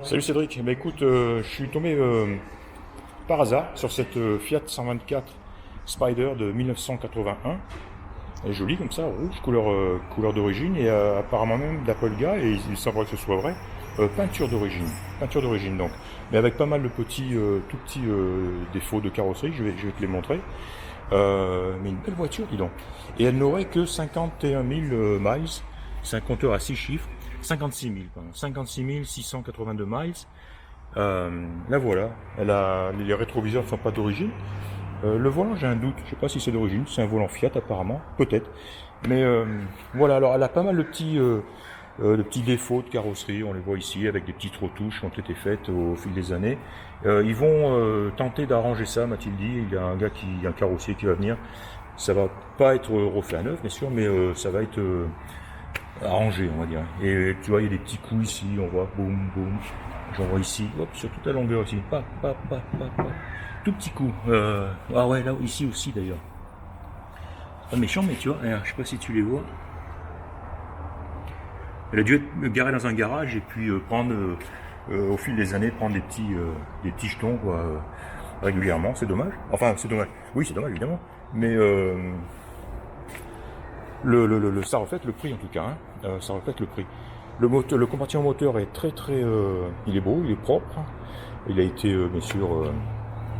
Salut Cédric, bah écoute, je suis tombé par hasard sur cette Fiat 124 Spider de 1981. Elle est jolie comme ça, rouge, couleur d'origine, et apparemment même d'après le gars, et il semblerait que ce soit vrai, peinture d'origine donc, mais avec pas mal de petits, tout petits défauts de carrosserie, je vais te les montrer. Mais une belle voiture, dis donc. Et elle n'aurait que 51 000 miles, c'est un compteur à 6 chiffres, 56 000, pardon, 56 682 miles. La voilà, les rétroviseurs ne sont pas d'origine. Le volant, j'ai un doute, je sais pas si c'est d'origine, c'est un volant Fiat apparemment, peut-être. Mais voilà, alors elle a pas mal de petits défauts de carrosserie, on les voit ici, avec des petites retouches qui ont été faites au fil des années. Ils vont tenter d'arranger ça, m'a-t-il dit. Il y a un carrossier qui va venir. Ça va pas être refait à neuf, bien sûr, mais ça va être arrangé, on va dire. Et tu vois, il y a des petits coups ici, on voit, boum, boum. J'en vois ici, hop, sur toute la longueur ici, pa. Tout petit coup. Ah ouais, là, ici aussi d'ailleurs. Pas méchant, mais tu vois, je sais pas si tu les vois. Elle a dû être garée dans un garage et puis prendre, au fil des années, prendre des petits jetons, quoi, régulièrement. C'est dommage. Enfin, c'est dommage. Oui, c'est dommage, évidemment. Mais ça reflète le prix en tout cas. Ça reflète le prix. Le compartiment moteur est il est beau, il est propre. Il a été bien sûr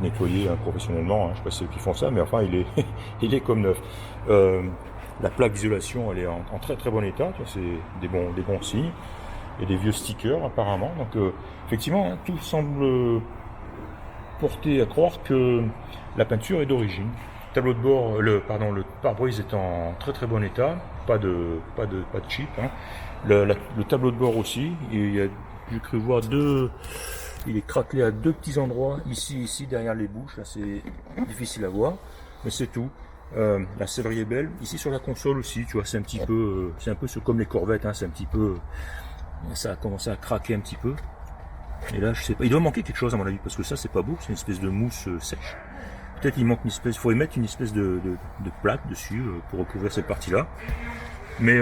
nettoyé professionnellement. Je sais pas si c'est eux qui font ça, mais enfin il est comme neuf. La plaque d'isolation, elle est en très bon état. C'est des bons signes. Et des vieux stickers apparemment. Donc effectivement, tout semble porter à croire que la peinture est d'origine. Tableau de bord, le pare-brise est en très bon état, pas de chip. Le tableau de bord aussi, j'ai cru voir il est craquelé à deux petits endroits, ici derrière les bouches, là c'est difficile à voir, mais c'est tout. La sellerie est belle, ici sur la console aussi, tu vois, c'est un peu comme les Corvettes, c'est un petit peu, ça a commencé à craquer un petit peu. Et là, je sais pas, il doit manquer quelque chose à mon avis, parce que ça c'est pas beau, c'est une espèce de mousse sèche. Peut-être il manque il faut y mettre une espèce de plaque dessus pour recouvrir cette partie-là. Mais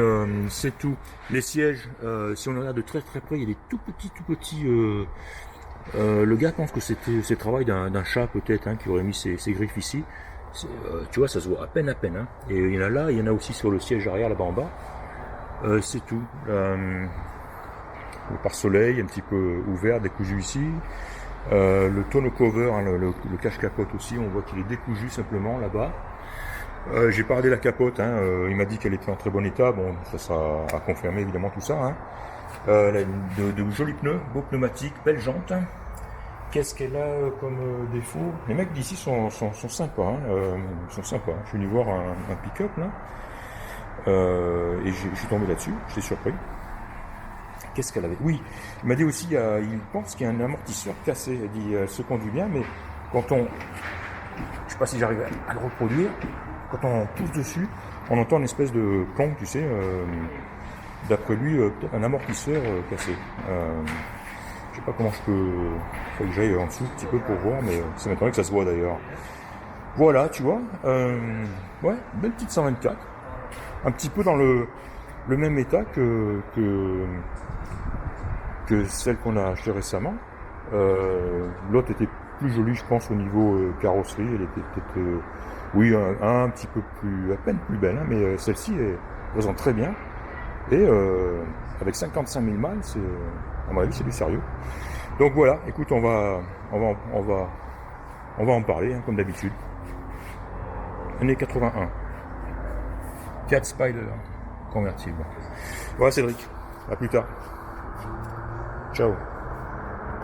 c'est tout. Les sièges, si on regarde de très près, il y a des tout petits. Le gars pense que c'est le travail d'un chat peut-être, qui aurait mis ses griffes ici. Tu vois, ça se voit à peine. Et il y en a là, il y en a aussi sur le siège arrière là-bas en bas. C'est tout. Le pare-soleil un petit peu ouvert, décousu ici. Le tonneau cover, le cache-capote aussi, on voit qu'il est décousu simplement là-bas. J'ai pas regardé la capote, il m'a dit qu'elle était en très bon état, bon ça sera à confirmer évidemment tout ça. Elle a de jolis pneus, beaux pneumatiques, belles jantes. Qu'est-ce qu'elle a comme défaut? Les mecs d'ici sont sympas, ils sont sympas. Je suis venu voir un pick-up là, et je suis tombé là-dessus, j'étais surpris. Qu'est-ce qu'elle avait? Oui, il m'a dit aussi, il pense qu'il y a un amortisseur cassé. Il dit, elle se conduit bien, mais quand on, je sais pas si j'arrive à le reproduire, quand on pousse dessus, on entend une espèce de plomb, tu sais, d'après lui, peut-être un amortisseur cassé. Je sais pas comment je peux, faut que j'aille en dessous un petit peu pour voir, mais ça m'étonnerait que ça se voit d'ailleurs. Voilà, tu vois, ouais, belle petite 124, un petit peu dans le même état que celle qu'on a achetée récemment. L'autre était plus jolie, je pense, au niveau carrosserie. Elle était peut-être, oui, un petit peu plus, à peine plus belle, mais celle-ci présente très bien. Et avec 55 000 miles, à mon avis, c'est du sérieux. Donc voilà, écoute, on va en parler, comme d'habitude. Année 81. Fiat Spider convertible. Voilà Cédric, à plus tard. Ciao.